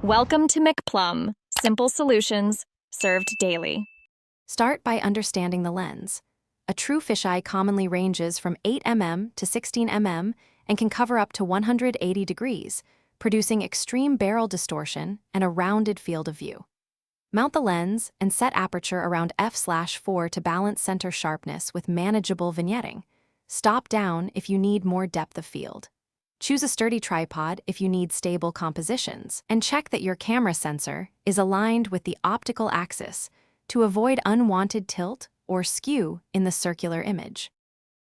Welcome to McPlum, simple solutions served daily. Start by understanding the lens. A true fisheye commonly ranges from 8 mm to 16 mm and can cover up to 180 degrees, producing extreme barrel distortion and a rounded field of view. Mount the lens and set aperture around f/4 to balance center sharpness with manageable vignetting. Stop down if you need more depth of field. Choose a sturdy tripod if you need stable compositions, and check that your camera sensor is aligned with the optical axis to avoid unwanted tilt or skew in the circular image.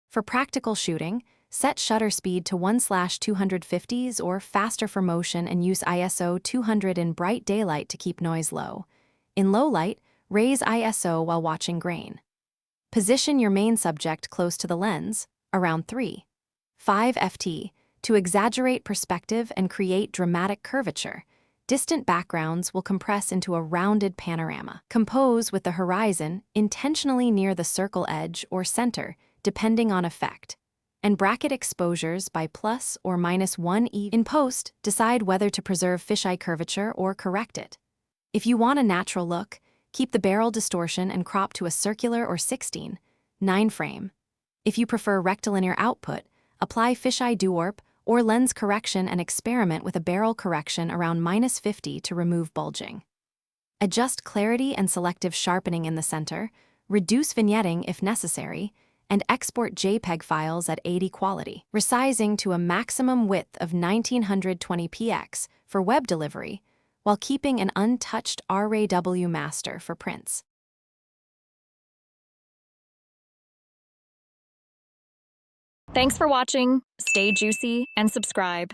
For practical shooting, set shutter speed to 1/250s or faster for motion and use ISO 200 in bright daylight to keep noise low. In low light, raise ISO while watching grain. Position your main subject close to the lens, around 3.5 ft, to exaggerate perspective and create dramatic curvature. Distant backgrounds will compress into a rounded panorama. Compose with the horizon intentionally near the circle edge or center, depending on effect, and bracket exposures by +or -1 e. In post, decide whether to preserve fisheye curvature or correct it. If you want a natural look, keep the barrel distortion and crop to a circular or 16:9 frame. If you prefer rectilinear output, apply fisheye dewarp or lens correction and experiment with a barrel correction around -50 to remove bulging. Adjust clarity and selective sharpening in the center, reduce vignetting if necessary, and export JPEG files at 80 quality, resizing to a maximum width of 1920px for web delivery, while keeping an untouched RAW master for prints. Thanks for watching. Stay juicy and subscribe.